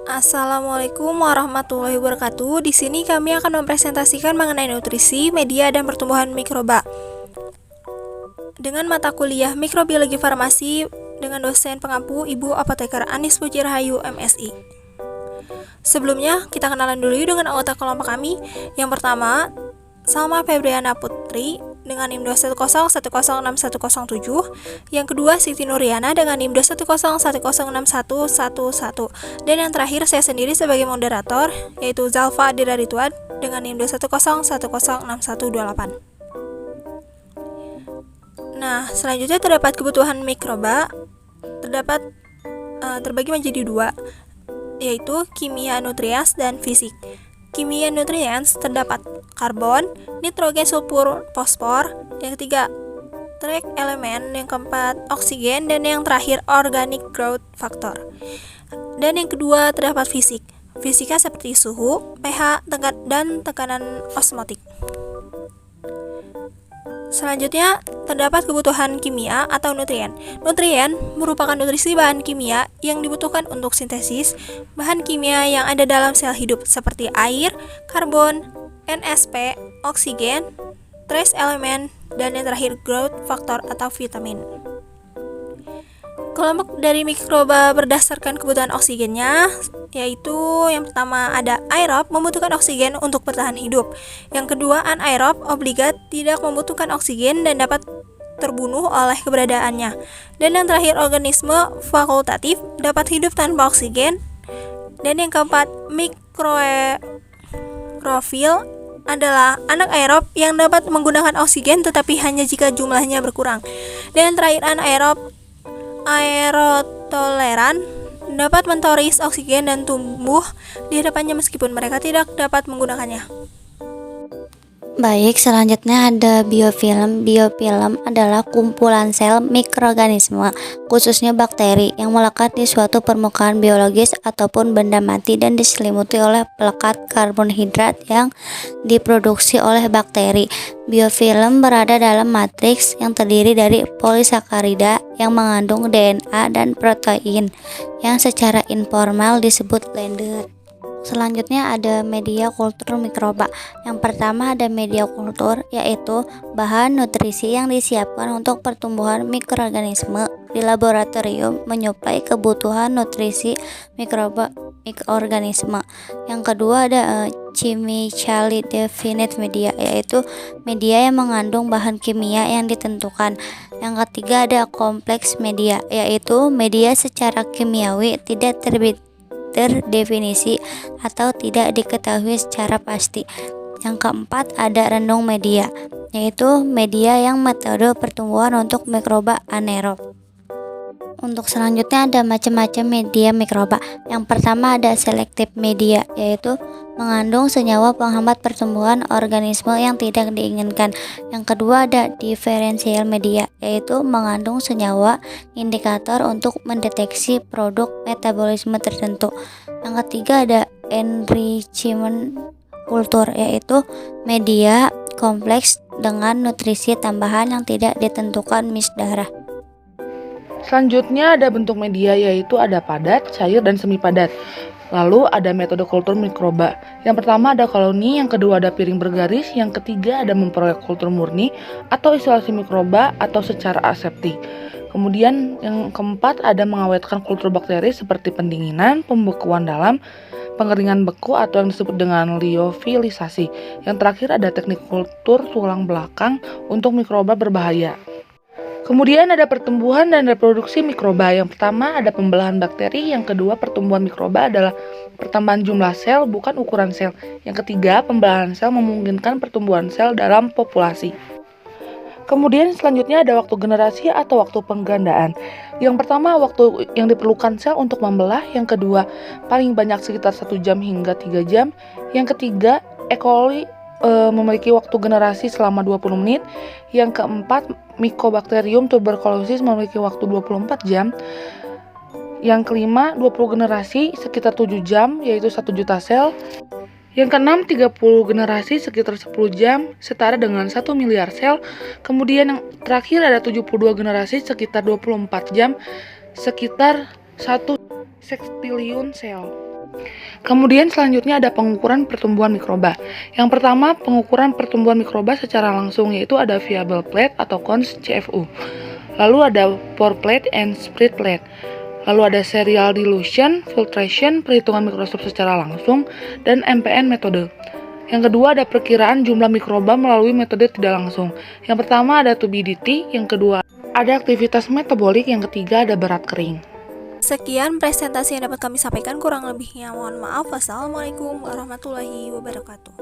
Assalamualaikum warahmatullahi wabarakatuh. Di sini kami akan mempresentasikan mengenai nutrisi, media, dan pertumbuhan mikroba dengan mata kuliah Mikrobiologi Farmasi dengan dosen pengampu Ibu Apoteker Anis Puji Rahayu, MSI. Sebelumnya, kita kenalan dulu dengan anggota kelompok kami. Yang pertama, Salma Febriana Putri dengan NIM 210106107. Yang kedua, Siti Nuriana dengan NIM 210106111. Dan yang terakhir, saya sendiri sebagai moderator, yaitu Zalfa Adira Ridwan dengan NIM 210106128. Nah, selanjutnya terdapat kebutuhan mikroba terbagi menjadi dua, yaitu kimia nutriens dan fisik. Kimia nutriens terdapat karbon, nitrogen, sulfur, fosfor. Yang ketiga, trace elemen. Yang keempat, oksigen. Dan yang terakhir, organic growth factor. Dan yang kedua, terdapat fisik. Fisika seperti suhu, pH, dan tekanan osmotik. Selanjutnya, terdapat kebutuhan kimia atau nutrien. Nutrien merupakan nutrisi bahan kimia yang dibutuhkan untuk sintesis bahan kimia yang ada dalam sel hidup seperti air, karbon, NSP, oksigen, trace elemen, dan yang terakhir growth factor atau vitamin. Kelompok dari mikroba berdasarkan kebutuhan oksigennya, yaitu yang pertama ada aerob, membutuhkan oksigen untuk bertahan hidup. Yang kedua, anaerob, obligat, tidak membutuhkan oksigen dan dapat terbunuh oleh keberadaannya. Dan yang terakhir, organisme fakultatif, dapat hidup tanpa oksigen. Dan yang keempat, mikrofil adalah anak aerob yang dapat menggunakan oksigen tetapi hanya jika jumlahnya berkurang. Dan yang terakhir, anaerob, aerotoleran, dapat mentoleris oksigen dan tumbuh di hadapannya meskipun mereka tidak dapat menggunakannya. Baik, selanjutnya ada biofilm. Biofilm adalah kumpulan sel mikroorganisme, khususnya bakteri, yang melekat di suatu permukaan biologis ataupun benda mati dan diselimuti oleh pelekat karbonhidrat yang diproduksi oleh bakteri. Biofilm berada dalam matriks yang terdiri dari polisakarida yang mengandung DNA dan protein, yang secara informal disebut blender. Selanjutnya ada media kultur mikroba. Yang pertama ada media kultur, yaitu bahan nutrisi yang disiapkan untuk pertumbuhan mikroorganisme di laboratorium menyuplai kebutuhan nutrisi mikroorganisme. Yang kedua ada chemically definite media, yaitu media yang mengandung bahan kimia yang ditentukan. Yang ketiga ada kompleks media, yaitu media secara kimiawi tidak terdefinisi atau tidak diketahui secara pasti. Yang keempat ada renung media, yaitu media yang metode pertumbuhan untuk mikroba anaerob. Untuk selanjutnya ada macam-macam media mikroba. Yang pertama ada selective media, yaitu mengandung senyawa penghambat pertumbuhan organisme yang tidak diinginkan. Yang kedua ada differential media, yaitu mengandung senyawa indikator untuk mendeteksi produk metabolisme tertentu. Yang ketiga ada enrichment kultur, yaitu media kompleks dengan nutrisi tambahan yang tidak ditentukan darah. Selanjutnya ada bentuk media, yaitu ada padat, cair, dan semi padat. Lalu ada metode kultur mikroba. Yang pertama ada koloni, yang kedua ada piring bergaris, yang ketiga ada memperoleh kultur murni atau isolasi mikroba atau secara aseptik. Kemudian yang keempat ada mengawetkan kultur bakteri seperti pendinginan, pembekuan dalam, pengeringan beku atau yang disebut dengan liofilisasi. Yang terakhir ada teknik kultur tulang belakang untuk mikroba berbahaya. Kemudian ada pertumbuhan dan reproduksi mikroba. Yang pertama ada pembelahan bakteri, yang kedua pertumbuhan mikroba adalah pertambahan jumlah sel bukan ukuran sel. Yang ketiga pembelahan sel memungkinkan pertumbuhan sel dalam populasi. Kemudian selanjutnya ada waktu generasi atau waktu penggandaan. Yang pertama waktu yang diperlukan sel untuk membelah, yang kedua paling banyak sekitar 1 jam hingga 3 jam. Yang ketiga E. coli memiliki waktu generasi selama 20 menit. Yang keempat, Mycobacterium tuberculosis memiliki waktu 24 jam. Yang kelima, 20 generasi sekitar 7 jam, yaitu 1 juta sel. Yang keenam, 30 generasi sekitar 10 jam, setara dengan 1 miliar sel. Kemudian yang terakhir ada 72 generasi sekitar 24 jam, sekitar 1 sekstiliun sel. Kemudian selanjutnya ada pengukuran pertumbuhan mikroba. Yang pertama, pengukuran pertumbuhan mikroba secara langsung, yaitu ada viable plate atau cons CFU. Lalu ada pour plate and spread plate. Lalu ada serial dilution, filtration, perhitungan mikroskop secara langsung, dan MPN metode. Yang kedua ada perkiraan jumlah mikroba melalui metode tidak langsung. Yang pertama ada turbidity, yang kedua ada aktivitas metabolik, yang ketiga ada berat kering. Sekian presentasi yang dapat kami sampaikan, kurang lebihnya mohon maaf. Wassalamualaikum warahmatullahi wabarakatuh.